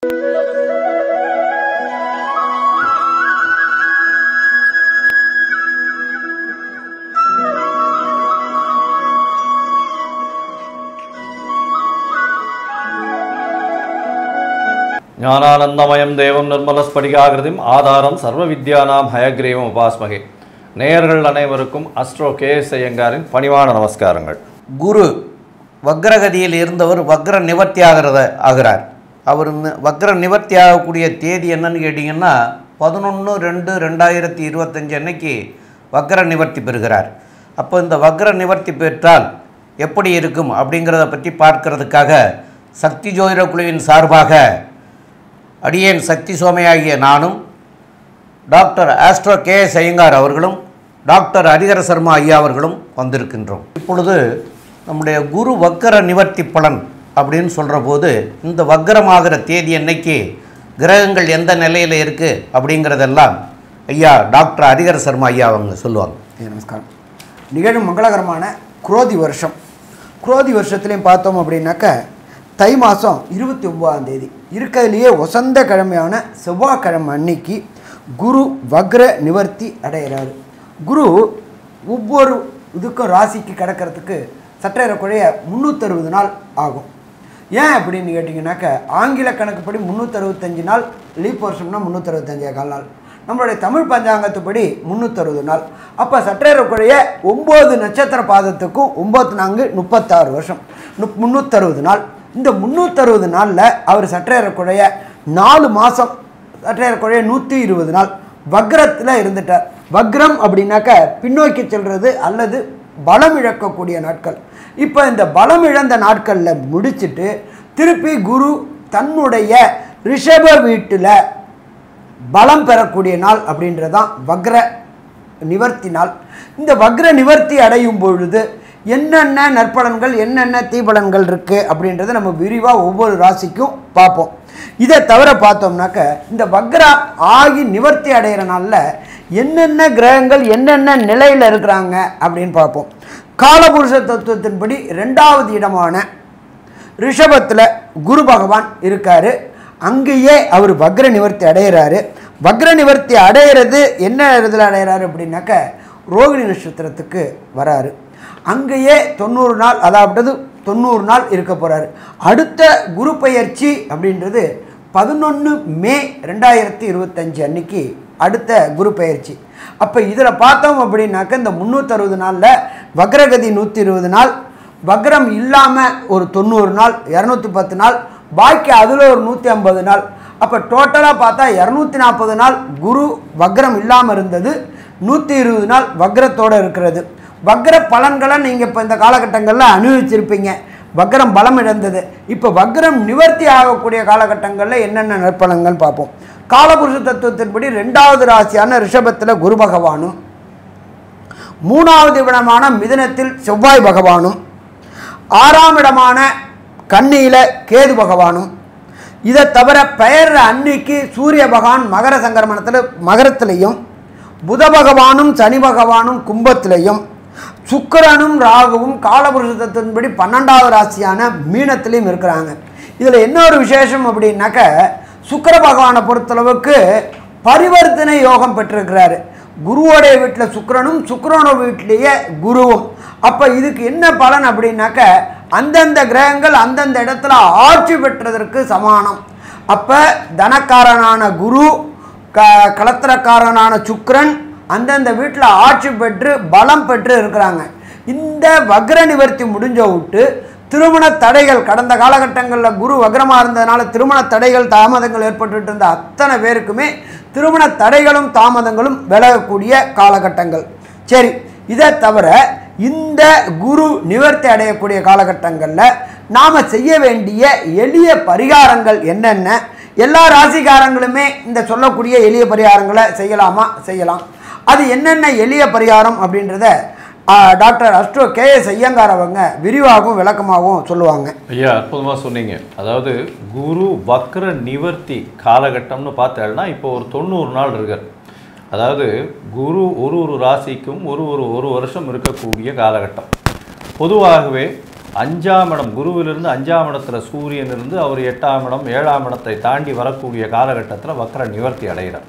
ஞானானந்தமயம் தேவம் நிர்மலஸ்படிகாகிருதிம் ஆதாரம் சர்வ வித்யானாம் ஹயக்ரீவம் உபாஸ்மகே. நேயர்கள் அனைவருக்கும் அஸ்ட்ரோ கேஎஸ் ஐயங்காரின் பணிவான நமஸ்காரங்கள். குரு வக்ரகதியில் இருந்தவர் வக்ர நிவர்த்தி ஆகிறார். அவர் வக்ர நிவர்த்தி ஆகக்கூடிய தேதி என்னன்னு கேட்டிங்கன்னா 11/2/2025 அன்னைக்கு வக்ர நிவர்த்தி பெறுகிறார். அப்போ இந்த வக்ர நிவர்த்தி பெற்றால் எப்படி இருக்கும் அப்படிங்கிறத பற்றி பார்க்கறதுக்காக சக்தி ஜோதிட குழுவின் சார்பாக அடியேன் சக்தி சோமையாகிய நானும் டாக்டர் ஆஸ்ட்ரோ கேஎஸ் ஐயங்கார் அவர்களும் டாக்டர் ஹரிஹர சர்மா ஐயா அவர்களும் வந்திருக்கின்றோம். இப்பொழுது நம்முடைய குரு வக்கர நிவர்த்தி பலன் அப்படின்னு சொல்கிற போது இந்த வக்கரமாகிற தேதி அன்னைக்கு கிரகங்கள் எந்த நிலையில் இருக்குது அப்படிங்கிறதெல்லாம் ஐயா டாக்டர் ஹரிஹர சர்மா ஐயா அவங்க சொல்லுவாங்க. நமஸ்காரம். நிகழும் மங்களகரமான குரோதி வருஷம். குரோதி வருஷத்துலேயும் பார்த்தோம் அப்படின்னாக்க தை மாதம் 29ஆம் தேதி இருக்கிறதுலையே வசந்த கிழமையான செவ்வாய்க்கிழமை அன்னைக்கு குரு வக்ர நிவர்த்தி அடைகிறாரு. குரு ஒவ்வொரு இதுக்கும் ராசிக்கு கிடக்கிறதுக்கு சற்றேறக்குறைய 360 நாள் ஆகும். ஏன் அப்படின்னு கேட்டிங்கனாக்க ஆங்கில கணக்குப்படி 365 நாள், லீப் வருஷம்னா 365 நாள், நம்மளுடைய தமிழ் பஞ்சாங்கத்துப்படி 360 நாள். அப்போ சற்றேறக்குறைய 9 நட்சத்திர பாதத்துக்கும் 9×4 36 வருஷம், 360 நாள். இந்த 360 நாளில் அவர் சற்றேறக்குறைய 4 மாதம், சற்றேறக்குறைய 120 நாள் வக்ரத்தில் இருந்துட்டார். வக்ரம் அப்படின்னாக்க பின்னோக்கி செல்வது அல்லது பலம் இழக்கக்கூடிய நாட்கள். இப்போ இந்த பலம் இழந்த நாட்களில் முடிச்சுட்டு திருப்பி குரு தன்னுடைய ரிஷப வீட்டில் பலம் பெறக்கூடிய நாள் அப்படின்றதான் வக்ர நிவர்த்தி நாள். இந்த வக்ர நிவர்த்தி அடையும் பொழுது என்னென்ன நற்பலன்கள் என்னென்ன தீபலன்கள் இருக்குது அப்படின்றத நம்ம விரிவாக ஒவ்வொரு ராசிக்கும் பார்ப்போம். இதை தவிர பார்த்தோம்னாக்க இந்த வக்ரா ஆகி நிவர்த்தி அடைகிற நாளில் என்னென்ன கிரகங்கள் என்னென்ன நிலையில் இருக்கிறாங்க அப்படின்னு பார்ப்போம். காலபுருஷ தத்துவத்தின்படி 2வது இடமான ரிஷபத்தில் குரு பகவான் இருக்கார். அங்கேயே அவர் வக்ர நிவர்த்தி அடைகிறாரு. வக்ர நிவர்த்தி அடைகிறது என்ன இதில் அடைகிறாரு அப்படின்னாக்க ரோகிணி நட்சத்திரத்துக்கு வராரு. அங்கேயே 90 நாள், அதாவது 90 நாள் இருக்க போகிறாரு. அடுத்த குரு பெயர்ச்சி அப்படின்றது 11 மே 2025 அன்னைக்கு அடுத்த குரு பெயர்ச்சி. அப்போ இதில் பார்த்தோம் அப்படின்னாக்க இந்த 360 நாளில் வக்ரகதி 120 நாள், வக்ரம் இல்லாமல் ஒரு 90 நாள், 210 நாள், பாக்கி அதில் ஒரு 150 நாள். அப்போ டோட்டலாக பார்த்தா 240 நாள் குரு வக்ரம் இல்லாமல் இருந்தது, 120 நாள் வக்ரத்தோடு இருக்கிறது. வக்ர பலன்களை நீங்கள் இப்போ இந்த காலகட்டங்களில் அனுபவிச்சிருப்பீங்க. வக்ரம் பலம் இழந்தது. இப்போ வக்ரம் நிவர்த்தி ஆகக்கூடிய காலகட்டங்களில் என்னென்ன நற்பலன்கள் பார்ப்போம். காலபுருஷ தத்துவத்தின்படி 2வது ராசியான ரிஷபத்தில் குரு பகவானும், 3வது இடமான மிதுனத்தில் செவ்வாய் பகவானும், 6ஆம் இடமான கன்னியில் கேது பகவானும், இதை தவிர பெயர் அன்னைக்கு சூரிய பகவான் மகர சங்கரமணத்தில் மகரத்திலையும், புத பகவானும் சனி பகவானும் கும்பத்திலையும், சுக்கிரனும் ராகுவும் காலபுருஷ தத்துவத்தின்படி 12வது ராசியான மீனத்திலையும் இருக்கிறாங்க. இதில் என்ன ஒரு விசேஷம் அப்படின்னாக்க சுக்கிர பகவானை பொறுத்தளவுக்கு பரிவர்த்தனை யோகம் பெற்றிருக்கிறாரு. குருவோடைய வீட்டில் சுக்கிரனும் சுக்கிரனோட வீட்டிலேயே குருவும். அப்போ இதுக்கு என்ன பலன் அப்படின்னாக்க அந்தந்த கிரகங்கள் அந்தந்த இடத்துல ஆட்சி பெற்றதற்கு சமானம். அப்போ தனக்காரனான குரு, கலத்திரக்காரனான சுக்கிரன் அந்தந்த வீட்டில் ஆட்சி பெற்று பலம் பெற்று இருக்கிறாங்க. இந்த வக்ர நிவர்த்தி முடிஞ்ச விட்டு திருமண தடைகள், கடந்த காலகட்டங்களில் குரு வக்ரமாக இருந்ததுனால திருமண தடைகள் தாமதங்கள் ஏற்பட்டு இருந்த அத்தனை பேருக்குமே திருமண தடைகளும் தாமதங்களும் விலகக்கூடிய காலகட்டங்கள். சரி, இதை தவிர இந்த குரு நிவர்த்தி அடையக்கூடிய காலகட்டங்களில் நாம் செய்ய வேண்டிய எளிய பரிகாரங்கள் என்னென்ன, எல்லா ராசிக்காரங்களுமே இந்த சொல்லக்கூடிய எளிய பரிகாரங்களை செய்யலாமா? செய்யலாம். அது என்னென்ன எளிய பரிகாரம் அப்படின்றத டாக்டர் அஸ்ட்ரோ கேஎஸ் ஐயங்கார் அவங்க விரிவாகவும் விளக்கமாகவும் சொல்லுவாங்க. ஐயா, அற்புதமாக சொன்னீங்க. அதாவது குரு வக்ர நிவர்த்தி காலகட்டம்னு பார்த்தேன்னா இப்போ ஒரு 90 நாள் இருக்கார். அதாவது குரு ஒரு ராசிக்கும் ஒரு வருஷம் இருக்கக்கூடிய காலகட்டம். பொதுவாகவே 5ஆம் இடம் குருவிலிருந்து 5ஆம் இடத்துல சூரியன் இருந்து அவர் 8ஆம் இடம் 7ஆம் இடத்தை தாண்டி வரக்கூடிய காலகட்டத்தில் வக்ர நிவர்த்தி அடைகிறார்.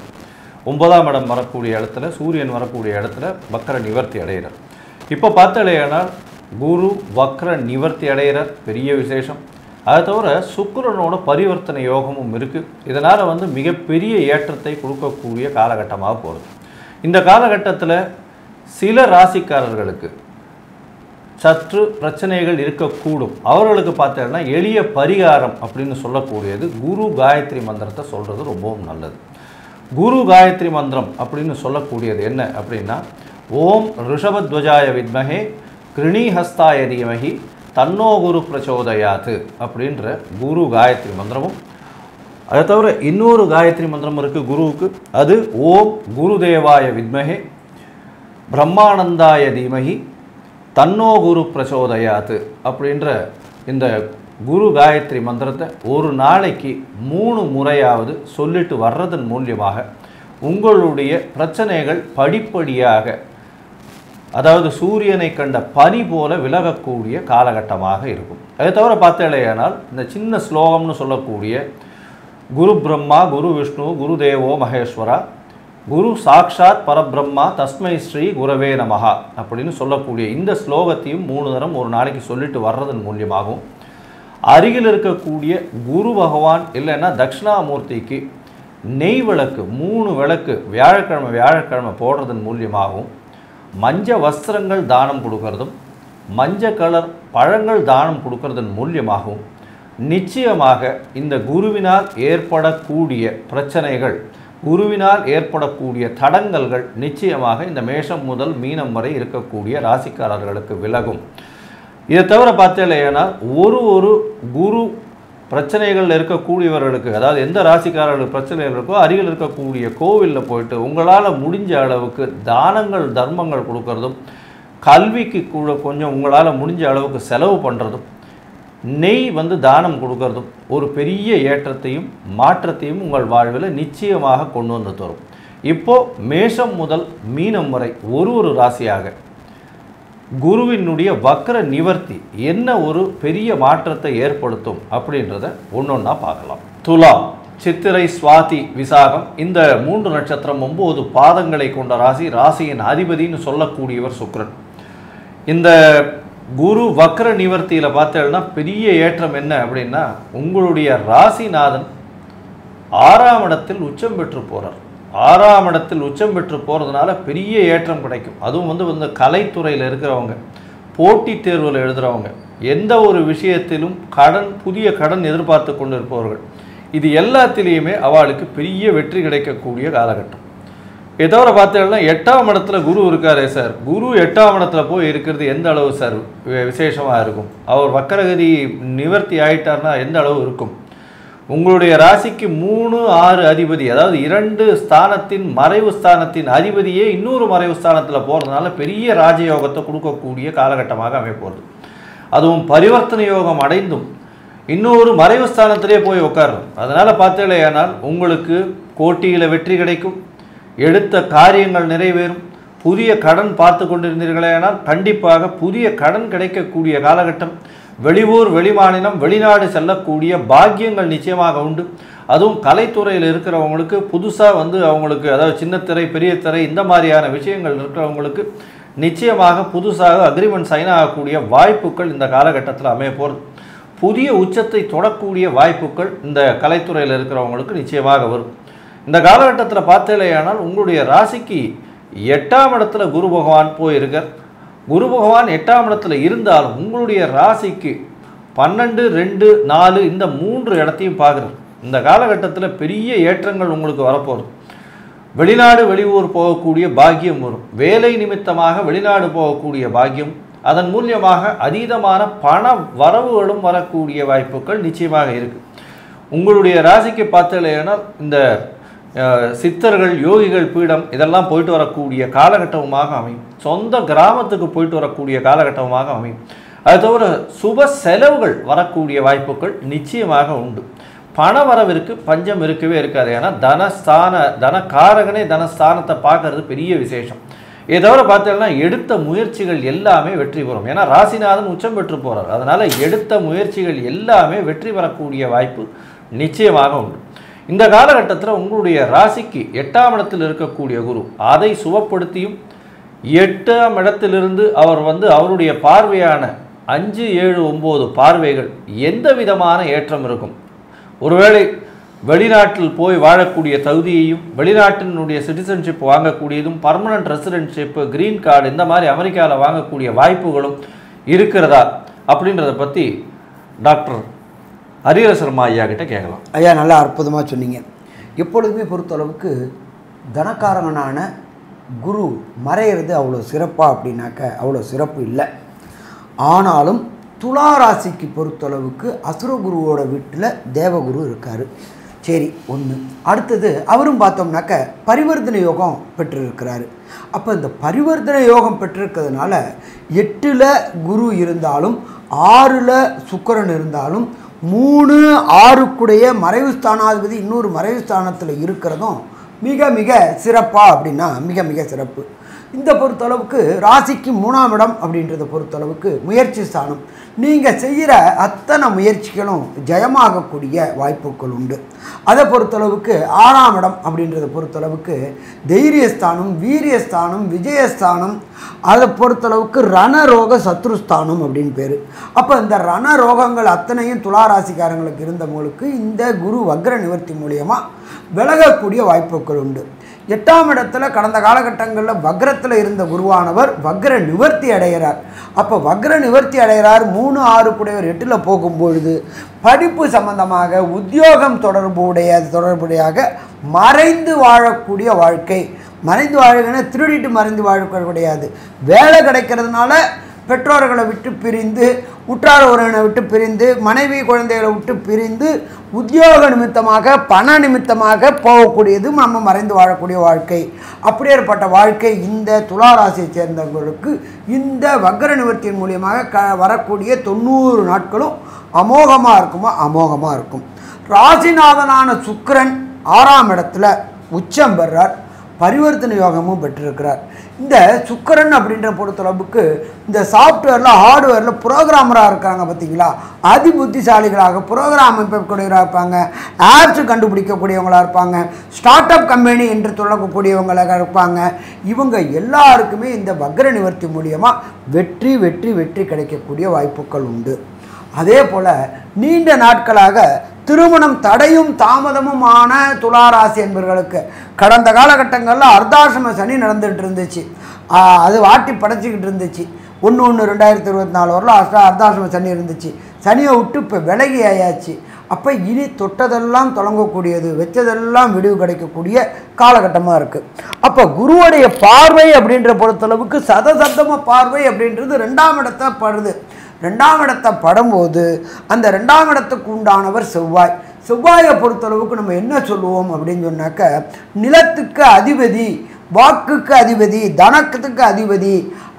9ஆம் இடம் வரக்கூடிய இடத்துல சூரியன் வரக்கூடிய இடத்துல வக்ர நிவர்த்தி அடைகிறார். இப்போ பார்த்தாலேயானால் குரு வக்ர நிவர்த்தி அடைகிறார், பெரிய விசேஷம். அதை தவிர சுக்கிரனோட பரிவர்த்தனை யோகமும் இருக்குது. இதனால் வந்து மிகப்பெரிய ஏற்றத்தை கொடுக்கக்கூடிய காலகட்டமாக போகுது. இந்த காலகட்டத்தில் சில ராசிக்காரர்களுக்கு சற்று பிரச்சனைகள் இருக்கக்கூடும். அவர்களுக்கு பார்த்தீங்கன்னா எளிய பரிகாரம் அப்படின்னு சொல்லக்கூடியது குரு காயத்ரி மந்திரத்தை சொல்கிறது ரொம்பவும் நல்லது. குரு காயத்ரி மந்திரம் அப்படின்னு சொல்லக்கூடியது என்ன அப்படின்னா, ஓம் ரிஷபத்வஜாய வித்மஹே கிருணிஹஸ்தாய தீமஹி தன்னோ குரு பிரச்சோதயாத்து அப்படின்ற குரு காயத்ரி மந்திரமும், அதை தவிர இன்னொரு காயத்ரி மந்திரம் இருக்குது குருவுக்கு. அது ஓம் குருதேவாய வித்மஹே பிரம்மானந்தாய தீமஹி தன்னோ குரு பிரச்சோதயாத்து அப்படின்ற இந்த குரு காயத்ரி மந்திரத்தை ஒரு நாளைக்கு 3 முறையாவது சொல்லிட்டு வர்றதன் மூலியமாக உங்களுடைய பிரச்சனைகள் படிப்படியாக, அதாவது சூரியனை கண்ட பனி போல விலகக்கூடிய காலகட்டமாக இருக்கும். அதை தவிர பார்த்தேனால் இந்த சின்ன ஸ்லோகம்னு சொல்லக்கூடிய குரு பிரம்மா குரு விஷ்ணு குரு தேவோ மகேஸ்வரா குரு சாக்ஷாத் பரபிரம்மா தஸ்மை ஸ்ரீ குரவே நமஹா அப்படின்னு சொல்லக்கூடிய இந்த ஸ்லோகத்தையும் 3 தரம் ஒரு நாளைக்கு சொல்லிட்டு வர்றதன் மூலியமாகவும், அருகில் இருக்கக்கூடிய குரு பகவான் இல்லைன்னா தட்சிணாமூர்த்திக்கு நெய் விளக்கு 3 விளக்கு வியாழக்கிழமை போடுறதன் மூலியமாகவும், மஞ்ச வஸ்திரங்கள் தானம் கொடுக்கறதும் மஞ்சள் கலர் பழங்கள் தானம் கொடுக்கறதன் மூலியமாகவும் நிச்சயமாக இந்த குருவினால் ஏற்படக்கூடிய பிரச்சனைகள், குருவினால் ஏற்படக்கூடிய தடங்கல்கள் நிச்சயமாக இந்த மேஷம் முதல் மீனம் வரை இருக்கக்கூடிய ராசிக்காரர்களுக்கு விலகும். இதை தவிர பார்த்தேன்னா ஒரு குரு பிரச்சனைகள் இருக்கக்கூடியவர்களுக்கு, அதாவது எந்த ராசிக்காரர்களுக்கு பிரச்சனைகள் இருக்கோ அருகில் இருக்கக்கூடிய கோவிலில் போயிட்டு உங்களால் முடிஞ்ச அளவுக்கு தானங்கள் தர்மங்கள் கொடுக்கறதும், கல்விக்கு கூட கொஞ்சம் உங்களால் முடிஞ்ச அளவுக்கு செலவு பண்ணுறதும், நெய் வந்து தானம் கொடுக்கறதும் ஒரு பெரிய ஏற்றத்தையும் மாற்றத்தையும் உங்கள் வாழ்வில் நிச்சயமாக கொண்டு வந்து தரும். இப்போது மேஷம் முதல் மீனம் வரை ஒரு ராசியாக குருவினுடைய வக்ர நிவர்த்தி என்ன ஒரு பெரிய மாற்றத்தை ஏற்படுத்தும் அப்படின்றத ஒன்றொன்னா பார்க்கலாம். துலாம், சித்திரை, சுவாதி, விசாகம் இந்த 3 நட்சத்திரம் 9 பாதங்களை கொண்ட ராசி. ராசியின் அதிபதினு சொல்லக்கூடியவர் சுக்கிரன். இந்த குரு வக்ர நிவர்த்தியில் பார்த்தேன்னா பெரிய ஏற்றம் என்ன அப்படின்னா, உங்களுடைய ராசிநாதன் 6ஆம் இடத்தில் உச்சம் பெற்று போகிறார். 6ஆம் இடத்தில் உச்சம் பெற்று போகிறதுனால பெரிய ஏற்றம் கிடைக்கும். அதுவும் வந்து கலைத்துறையில் இருக்கிறவங்க, போட்டித் தேர்வில் எழுதுகிறவங்க, எந்த ஒரு விஷயத்திலும் புதிய கடன் எதிர்பார்த்து கொண்டு இருப்பவர்கள், இது எல்லாத்திலையுமே அவளுக்கு பெரிய வெற்றி கிடைக்கக்கூடிய காலகட்டம். இதை தவிர பார்த்தீங்கன்னா 8ஆம் இடத்துல குரு இருக்காரே சார், குரு 8ஆம் இடத்துல போய் இருக்கிறது எந்த அளவு சார் விசேஷமாக இருக்கும்? அவர் வக்கரகதி நிவர்த்தி ஆகிட்டார்னா எந்த அளவு இருக்கும்? உங்களுடைய ராசிக்கு 3, 6 அதிபதி, அதாவது 2 ஸ்தானத்தின் மறைவு ஸ்தானத்தின் அதிபதியே இன்னொரு மறைவு ஸ்தானத்தில் போகிறதுனால பெரிய ராஜயோகத்தை கொடுக்கக்கூடிய காலகட்டமாக அமைப்போகுது. அதுவும் பரிவர்த்தனை யோகம் அடைந்தும் இன்னொரு மறைவு ஸ்தானத்திலே போய் உட்காரணும். அதனால் பார்த்தேனால் உங்களுக்கு போட்டியில் வெற்றி கிடைக்கும், எடுத்த காரியங்கள் நிறைவேறும். புதிய கடன் பார்த்து கொண்டிருந்தீர்களேனால் கண்டிப்பாக புதிய கடன் கிடைக்கக்கூடிய காலகட்டம். வெளியூர் வெளிமாநிலம் வெளிநாடு செல்லக்கூடிய பாக்கியங்கள் நிச்சயமாக உண்டு. அதுவும் கலைத்துறையில் இருக்கிறவங்களுக்கு புதுசாக அவங்களுக்கு, அதாவது சின்னத்திரை பெரிய திரை இந்த மாதிரியான விஷயங்கள் இருக்கிறவங்களுக்கு நிச்சயமாக புதுசாக அக்ரிமெண்ட் சைன் ஆகக்கூடிய வாய்ப்புகள் இந்த காலகட்டத்தில் அமைய போகிறது. புதிய உச்சத்தை தொடக்கூடிய வாய்ப்புகள் இந்த கலைத்துறையில் இருக்கிறவங்களுக்கு நிச்சயமாக வரும். இந்த காலகட்டத்தில் பார்த்தேனால் உங்களுடைய ராசிக்கு 8ஆம் இடத்துல குரு பகவான் போயிருக்கார். குரு பகவான் 8ஆம் இடத்துல இருந்தாலும் உங்களுடைய ராசிக்கு 12, 2, 4 இந்த 3 இடத்தையும் பார்க்குறார். இந்த காலகட்டத்தில் பெரிய ஏற்றங்கள் உங்களுக்கு வரப்போகுது. வெளிநாடு வெளியூர் போகக்கூடிய பாக்கியம் வரும். வேலை நிமித்தமாக வெளிநாடு போகக்கூடிய பாக்கியம், அதன் மூலியமாக அதீதமான பண வரவுகளும் வரக்கூடிய வாய்ப்புகள் நிச்சயமாக இருக்குது. உங்களுடைய ராசிக்கு பார்த்தேன்னா இந்த சித்தர்கள் யோகிகள் பீடம் இதெல்லாம் போயிட்டு வரக்கூடிய காலகட்டமாக அமையும். சொந்த கிராமத்துக்கு போயிட்டு வரக்கூடிய காலகட்டமாக அமையும். அது தவிர சுப செலவுகள் வரக்கூடிய வாய்ப்புகள் நிச்சயமாக உண்டு. பண வரவிற்கு பஞ்சம் இருக்கவே இருக்காது. ஏன்னா தனக்காரகனே தனஸ்தானத்தை பார்க்கறது பெரிய விசேஷம். இதை தவிர பார்த்தீங்கன்னா எடுத்த முயற்சிகள் எல்லாமே வெற்றி பெறும். ஏன்னா ராசிநாதன் உச்சம் பெற்று போகிறார். அதனால் எடுத்த முயற்சிகள் எல்லாமே வெற்றி பெறக்கூடிய வாய்ப்பு நிச்சயமாக உண்டு. இந்த காலகட்டத்தில் உங்களுடைய ராசிக்கு 8ஆம் இடத்தில் இருக்கக்கூடிய குரு அதை சுவப்படுத்தியும் 8ஆம் இடத்திலிருந்து அவர் அவருடைய பார்வையான 5, 7, 9 பார்வைகள் எந்த விதமான ஏற்றம் இருக்கும். ஒருவேளை வெளிநாட்டில் போய் வாழக்கூடிய தகுதியையும் வெளிநாட்டினுடைய சிட்டிசன்ஷிப் வாங்கக்கூடியதும் பர்மனன்ட் ரெசிடென்ட்ஷிப்பு கிரீன் கார்டு இந்த மாதிரி அமெரிக்காவில் வாங்கக்கூடிய வாய்ப்புகளும் இருக்கிறதா அப்படின்றத பற்றி டாக்டர் ஹரிஹர சர்மா ஐயா கிட்ட கேட்கலாம். ஐயா நல்லா அற்புதமாக சொன்னீங்க. எப்பொழுதுமே பொறுத்தளவுக்கு தனக்காரங்கனான குரு மறையிறது அவ்வளோ சிறப்பாக அப்படின்னாக்க அவ்வளோ சிறப்பு இல்லை. ஆனாலும் துலா ராசிக்கு பொறுத்தளவுக்கு அசுரகுருவோட வீட்டில் தேவகுரு இருக்கார். சரி, ஒன்று. அடுத்தது அவரும் பார்த்தோம்னாக்க பரிவர்த்தனை யோகம் பெற்றிருக்கிறாரு. அப்போ இந்த பரிவர்த்தனை யோகம் பெற்றிருக்கிறதுனால 8ல் குரு இருந்தாலும் 6ல் சுக்கிரன் இருந்தாலும் 3, 6க்குடைய மறைவு ஸ்தானாதிபதி இன்னொரு மறைவு ஸ்தானத்தில் இருக்கிறதும் மிக மிக சிறப்பா அப்படின்னா மிக மிக சிறப்பு. இந்த பொறுத்தளவுக்கு ராசிக்கு 3ஆம் இடம் அப்படின்றத பொறுத்தளவுக்கு முயற்சி ஸ்தானம். நீங்கள் செய்கிற அத்தனை முயற்சிகளும் ஜெயமாகக்கூடிய வாய்ப்புகள் உண்டு. அதை பொறுத்தளவுக்கு 6ஆம் இடம் அப்படின்றத பொறுத்தளவுக்கு தைரியஸ்தானம், வீரியஸ்தானம், விஜயஸ்தானம். அதை பொறுத்தளவுக்கு ரணரோக சத்ருஸ்தானம் அப்படின்னு பேர். அப்போ இந்த ரணரோகங்கள் அத்தனையும் துளாராசிக்காரங்களுக்கு இருந்தவங்களுக்கு இந்த குரு வக்ர நிவர்த்தி மூலியமாக விலகக்கூடிய வாய்ப்புகள் உண்டு. 8ஆம் இடத்துல கடந்த காலகட்டங்களில் வக்ரத்தில் இருந்த குருவானவர் வக்ர நிவர்த்தி அடைகிறார். அப்போ வக்ர நிவர்த்தி அடைகிறார். 3, 6 கூடையவர் 8ல் போகும்பொழுது படிப்பு சம்பந்தமாக உத்தியோகம் தொடர்புடையாக மறைந்து வாழக்கூடிய வாழ்க்கை. மறைந்து வாழ்க்கைன்னா திருடிட்டு மறைந்து வாழ்க்கை கிடையாது. வேலை கிடைக்கிறதுனால பெற்றோர்களை விட்டு பிரிந்து, உற்றார் உறவினை விட்டு பிரிந்து, மனைவி குழந்தைகளை விட்டு பிரிந்து உத்தியோக நிமித்தமாக பண நிமித்தமாக போகக்கூடியது நம்ம மறைந்து வாழக்கூடிய வாழ்க்கை. அப்படியேற்பட்ட வாழ்க்கை இந்த துளாராசியை சேர்ந்தவர்களுக்கு இந்த வக்ர நிவர்த்தியின் மூலியமாக வரக்கூடிய 90 நாட்களும் அமோகமாக இருக்குமா? அமோகமாக இருக்கும். ராசிநாதனான சுக்கிரன் 6ஆம் இடத்துல உச்சம் பெறார். பரிவர்த்தனை யோகமும் பெற்றிருக்கிறார். இந்த சுக்கிரன் அப்படின்ற பொறுத்தளவுக்கு இந்த சாஃப்ட்வேரில் ஹார்ட்வேரில் புரோகிராமராக இருக்காங்க பார்த்தீங்களா, அதி புத்திசாலிகளாக புரோகிராம் அமைக்கக்கூடியவராக இருப்பாங்க, ஆப்ஸ் கண்டுபிடிக்கக்கூடியவங்களாக இருப்பாங்க, ஸ்டார்ட் அப் கம்பெனி என்று சொல்லக்கூடியவங்களாக இருப்பாங்க. இவங்க எல்லாருக்குமே இந்த வக்ர நிவர்த்தி மூலியமாக வெற்றி வெற்றி வெற்றி கிடைக்கக்கூடிய வாய்ப்புகள் உண்டு. அதே போல் நீண்ட நாட்களாக திருமணம் தடையும் தாமதமுமான துளாராசி என்பவர்களுக்கு கடந்த காலகட்டங்களில் அர்த்தாசிரம சனி நடந்துகிட்டு இருந்துச்சு. அது வாட்டி படைச்சிக்கிட்டு இருந்துச்சு. 1/1/2024 வரலாம் அர்த்தாசிரம சனி இருந்துச்சு. சனியை விட்டு இப்போ விலகி ஆயாச்சு. அப்போ இனி தொட்டதெல்லாம் தொடங்கக்கூடியது, வச்சதெல்லாம் விடிவு கிடைக்கக்கூடிய காலகட்டமாக இருக்குது. அப்போ குருவுடைய பார்வை அப்படின்ற பொறுத்தளவுக்கு சதசப்தம பார்வை அப்படின்றது 2ஆம் இடத்தை படுது. 2ஆம் இடத்தை படும்போது அந்த 2ஆம் இடத்துக்கு உண்டானவர் செவ்வாய். செவ்வாயை பொறுத்தளவுக்கு நம்ம என்ன சொல்லுவோம் அப்படின்னு சொன்னாக்க, நிலத்துக்கு அதிபதி, வாக்குக்கு அதிபதி, தனத்துக்கு அதிபதி.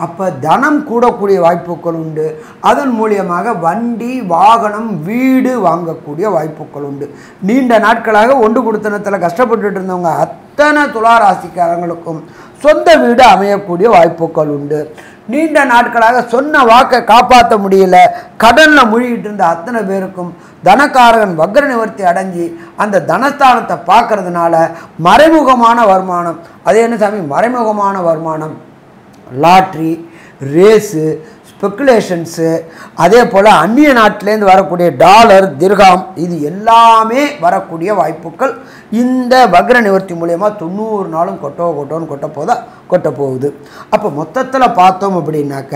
அப்போ தனம் கூடக்கூடிய வாய்ப்புகள் உண்டு. அதன் மூலியமாக வண்டி வாகனம் வீடு வாங்கக்கூடிய வாய்ப்புகள் உண்டு. நீண்ட நாட்களாக ஒன்று கொடுத்தனத்தில் கஷ்டப்பட்டுட்டு இருந்தவங்க அத்தனை துளாராசிக்காரங்களுக்கும் சொந்த வீடு அமையக்கூடிய வாய்ப்புகள் உண்டு. நீண்ட நாட்களாக சொன்ன வாக்கை காப்பாற்ற முடியல, கடனில் மூழ்கிட்டு இருந்த அத்தனை பேருக்கும் தனக்காரகன் வக்ர நிவர்த்தி அடைஞ்சி அந்த தனஸ்தானத்தை பார்க்கறதுனால மறைமுகமான வருமானம். அது என்ன சாமி மறைமுகமான வருமானம்? லாட்ரி, ரேஸு, ஸ்பெக்குலேஷன்ஸு, அதே போல் அந்நிய நாட்டிலேருந்து வரக்கூடிய டாலர், திர்ஹாம், இது எல்லாமே வரக்கூடிய வாய்ப்புகள் இந்த வக்ர நிவர்த்தி மூலயமா 90 நாளும் கொட்ட போகுது. அப்போ மொத்தத்தில் பார்த்தோம் அப்படின்னாக்க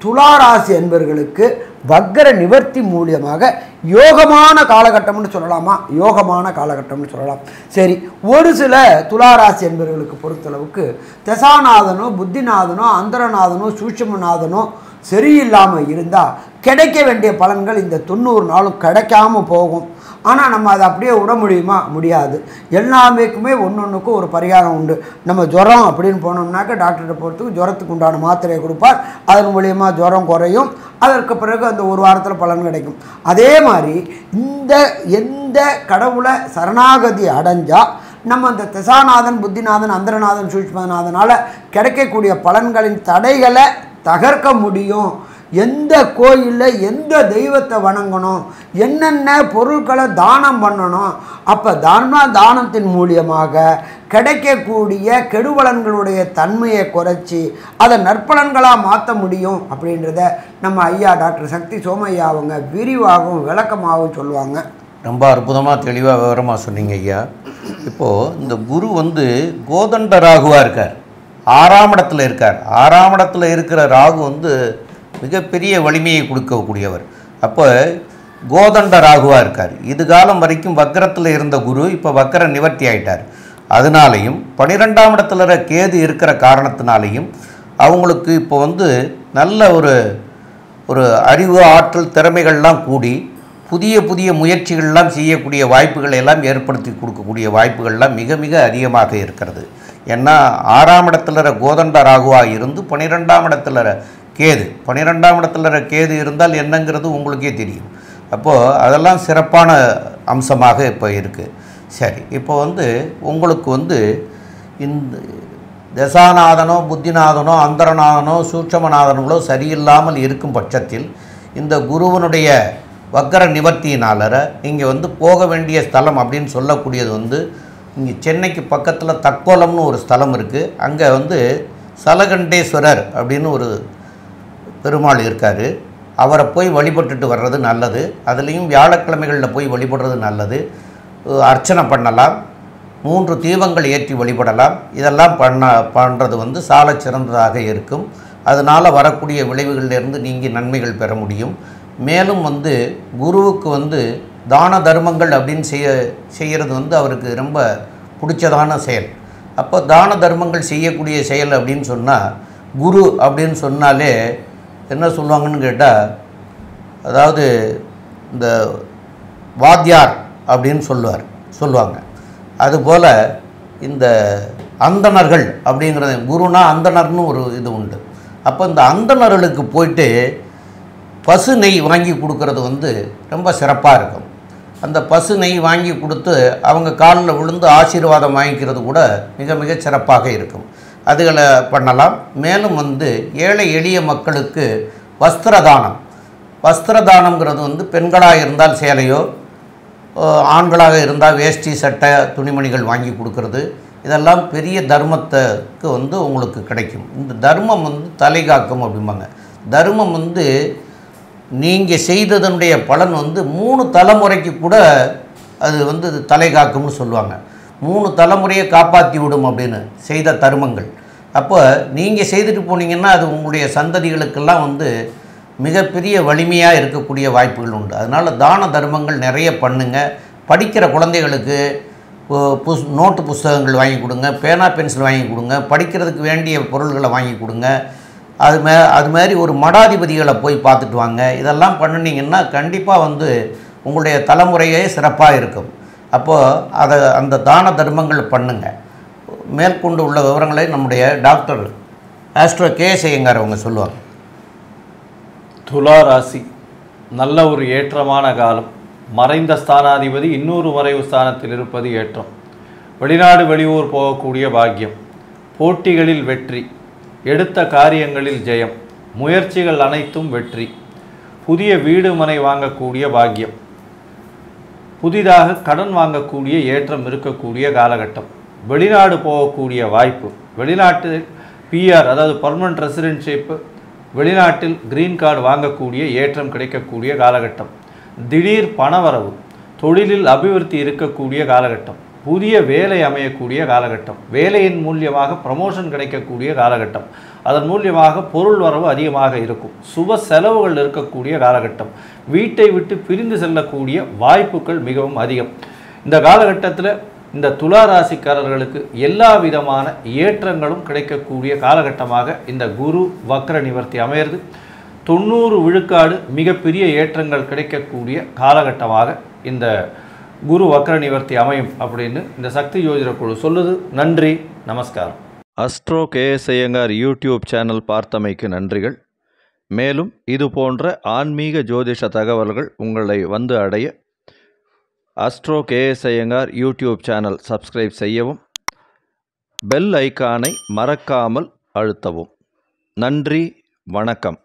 துளாராசி என்பவர்களுக்கு வக்ர நிவர்த்தி மூலியமாக யோகமான காலகட்டம்னு சொல்லலாமா? யோகமான காலகட்டம்னு சொல்லலாம். சரி, ஒரு சில துளாராசி என்பவர்களுக்கு பொறுத்தளவுக்கு தசாநாதனோ புத்திநாதனோ அந்தரநாதனோ சூட்சுமநாதனோ சரியில்லாமல் இருந்தால் கிடைக்க வேண்டிய பலன்கள் இந்த 90 நாளும் கிடைக்காமல் போகும். ஆனால் நம்ம அதை அப்படியே விட முடியுமா? முடியாது. எல்லாமேக்குமே ஒன்றுக்கும் ஒரு பரிகாரம் உண்டு. நம்ம ஜுரம் அப்படின்னு போனோம்னாக்க டாக்டர்கிட்ட போகிறதுக்கு ஜுரத்துக்கு உண்டான மாத்திரையை கொடுப்பார். அதன் மூலியமாக ஜுரம் குறையும். அதற்கு பிறகு அந்த ஒரு வாரத்தில் பலன் கிடைக்கும். அதே மாதிரி எந்த கடவுளை சரணாகதி அடைஞ்சால் நம்ம அந்த திசாநாதன், புத்திநாதன், அந்தரநாதன், சூட்சுமநாதனால் கிடைக்கக்கூடிய பலன்களின் தடைகளை தகர்க்க முடியும். எந்த கோயிலில் எந்த தெய்வத்தை வணங்கணும், என்னென்ன பொருட்களை தானம் பண்ணணும், அப்போ தானத்தின் மூலியமாக கிடைக்கக்கூடிய கெடுபலன்களுடைய தன்மையை குறைச்சி அதை நற்பலன்களாக மாற்ற முடியும் அப்படின்றத நம்ம ஐயா டாக்டர் சக்தி சோமையா அவங்க விரிவாகவும் விளக்கமாகவும் சொல்லுவாங்க. ரொம்ப அற்புதமாக தெளிவாக விவரமாக சொன்னீங்க ஐயா. இப்போது இந்த குரு கோதண்ட ராகுவாக இருக்கார், 6ஆம் இடத்துல இருக்கார். 6ஆம் இடத்துல இருக்கிற ராகு மிகப்பெரிய வலிமையை கொடுக்கக்கூடியவர். அப்போ கோதண்ட ராகுவாக இருக்கார். இது காலம் வரைக்கும் வக்கரத்தில் இருந்த குரு இப்போ வக்கர நிவர்த்தி ஆகிட்டார். அதனாலையும் 12ஆம் இடத்துல கேது இருக்கிற காரணத்தினாலையும் அவங்களுக்கு இப்போ நல்ல ஒரு அறிவு, ஆற்றல், திறமைகள்லாம் கூடி புதிய புதிய முயற்சிகள்லாம் செய்யக்கூடிய வாய்ப்புகளை எல்லாம் ஏற்படுத்தி கொடுக்கக்கூடிய வாய்ப்புகள்லாம் மிக மிக அதிகமாக இருக்கிறது. ஏன்னா 6ஆம் இடத்துல கோதண்ட ராகுவாக இருந்து 12ஆம் இடத்துல கேது, 12ஆம் இடத்துல கேது இருந்தால் என்னங்கிறது உங்களுக்கே தெரியும். அப்போது அதெல்லாம் சிறப்பான அம்சமாக இப்போ இருக்குது. சரி, இப்போ உங்களுக்கு இந்த தசாநாதனோ, புத்திநாதனோ, அந்தரநாதனோ, சூட்சமநாதனங்களோ சரியில்லாமல் இருக்கும் பட்சத்தில் இந்த குருவனுடைய வக்கர நிவர்த்தியினால இங்கே போக வேண்டிய ஸ்தலம் அப்படின்னு சொல்லக்கூடியது இங்கே சென்னைக்கு பக்கத்தில் தக்கோலம்னு ஒரு ஸ்தலம் இருக்குது. அங்கே சலகண்டேஸ்வரர் அப்படின்னு ஒரு பெருமாள் இருக்கார். அவரை போய் வழிபட்டுட்டு வர்றது நல்லது. அதுலேயும் வியாழக்கிழமைகளில் போய் வழிபடுறது நல்லது. அர்ச்சனை பண்ணலாம், 3 தீபங்கள் ஏற்றி வழிபடலாம். இதெல்லாம் பண்ணுறது சால சிறந்ததாக இருக்கும். அதனால் வரக்கூடிய விளைவுகளிலிருந்து நீங்கள் நன்மைகள் பெற முடியும். மேலும் குருவுக்கு தான தர்மங்கள் அப்படின்னு செய்கிறது அவருக்கு ரொம்ப பிடிச்சதான செயல். அப்போ தான தர்மங்கள் செய்யக்கூடிய செயல் அப்படின்னு சொன்னால், குரு அப்படின்னு சொன்னாலே என்ன சொல்லுவாங்கன்னு கேட்டால், அதாவது இந்த வாத்தியார் அப்படின்னு சொல்லுவாங்க. அதுபோல் இந்த அந்தணர்கள் அப்படிங்கிறது, குருனா அந்தணர்னு ஒரு இது உண்டு. அப்போ இந்த அந்தணர்களுக்கு போயிட்டு பசு நெய் வாங்கி கொடுக்கறது ரொம்ப சிறப்பாக இருக்கும். அந்த பசு நெய் வாங்கி கொடுத்து அவங்க காலில் விழுந்து ஆசீர்வாதம் வாங்கிக்கிறது கூட மிக மிக சிறப்பாக இருக்கும். அதுகளை பண்ணலாம். மேலும் ஏழை எளிய மக்களுக்கு வஸ்திரதானங்கிறது பெண்களாக இருந்தால் சேலையோ, ஆண்களாக இருந்தால் வேஷ்டி, சட்டை, துணிமணிகள் வாங்கி கொடுக்கறது, இதெல்லாம் பெரிய தர்மத்துக்கு உங்களுக்கு கிடைக்கும். இந்த தர்மம் தலை காக்கும் அப்படிம்பாங்க. தர்மம் நீங்கள் செய்ததனுடைய பலன் 3 தலைமுறைக்கு கூட அது தலை காக்கும்னு சொல்லுவாங்க. 3 தலைமுறையை காப்பாற்றி விடும் அப்படின்னு செய்த தர்மங்கள். அப்போ நீங்கள் செய்துட்டு போனீங்கன்னா அது உங்களுடைய சந்ததிகளுக்கெல்லாம் மிகப்பெரிய வலிமையாக இருக்கக்கூடிய வாய்ப்புகள் உண்டு. அதனால் தான தர்மங்கள் நிறைய பண்ணுங்கள். படிக்கிற குழந்தைகளுக்கு நோட்டு புஸ்தகங்கள் வாங்கி கொடுங்க, பேனா பென்சில் வாங்கி கொடுங்க, படிக்கிறதுக்கு வேண்டிய பொருள்களை வாங்கி கொடுங்க. அது மாதிரி ஒரு மடாதிபதிகளை போய் பார்த்துட்டு வாங்க. இதெல்லாம் பண்ணினீங்கன்னா கண்டிப்பாக உங்களுடைய தலைமுறையே சிறப்பாக இருக்கும். அப்போது அந்த தான தர்மங்கள் பண்ணுங்கள். மேற்கொண்டு உள்ள விவரங்களை நம்முடைய டாக்டர் ஆஸ்ட்ரோ கேஎஸ் ஐயங்கார் அவங்க சொல்லுவாங்க. துலா ராசி நல்ல ஒரு ஏற்றமான காலம். மறைந்த ஸ்தானாதிபதி இன்னொரு மறைவு ஸ்தானத்தில் இருப்பது ஏற்றம். வெளிநாடு வெளியூர் போகக்கூடிய பாக்கியம், போட்டிகளில் வெற்றி, எடுத்த காரியங்களில் ஜெயம், முயற்சிகள் அனைத்தும் வெற்றி, புதிய வீடு மனை வாங்கக்கூடிய பாக்கியம், புதிதாக கடன் வாங்கக்கூடிய ஏற்றம் இருக்கக்கூடிய காலகட்டம், வெளிநாடு போகக்கூடிய வாய்ப்பு, வெளிநாட்டில் பிஆர் அதாவது பர்மனன்ட் ரெசிடென்ஷிப்பு, வெளிநாட்டில் கிரீன் கார்டு வாங்கக்கூடிய ஏற்றம் கிடைக்கக்கூடிய காலகட்டம், திடீர் பணவரவு, தொழிலில் அபிவிருத்தி இருக்கக்கூடிய காலகட்டம், புதிய வேலை அமையக்கூடிய காலகட்டம், வேலையின் மூலியமாக ப்ரமோஷன் கிடைக்கக்கூடிய காலகட்டம், அதன் மூலியமாக பொருள் வரவு அதிகமாக இருக்கும், சுப செலவுகள் இருக்கக்கூடிய காலகட்டம், வீட்டை விட்டு பிரிந்து செல்லக்கூடிய வாய்ப்புகள் மிகவும் அதிகம். இந்த காலகட்டத்தில் இந்த துலா ராசிக்காரர்களுக்கு எல்லா விதமான ஏற்றங்களும் கிடைக்கக்கூடிய காலகட்டமாக இந்த குரு வக்ர நிவர்த்தி அமையிறது. 90 விழுக்காடு மிகப்பெரிய ஏற்றங்கள் கிடைக்கக்கூடிய காலகட்டமாக இந்த குரு வக்ர நிவர்த்தி அமையும் அப்படின்னு இந்த சக்தி ஜோதிட குழு சொல்லுது. நன்றி, நமஸ்காரம். Astro KS Iyengar YouTube channel பார்த்தமைக்கு நன்றிகள். மேலும் இது போன்ற ஆன்மீக ஜோதிஷ தகவல்கள் உங்களை அடைய astro KS Iyengar YouTube channel subscribe செய்யவும், பெல் ஐக்கானை மறக்காமல் அழுத்தவும். நன்றி, வணக்கம்.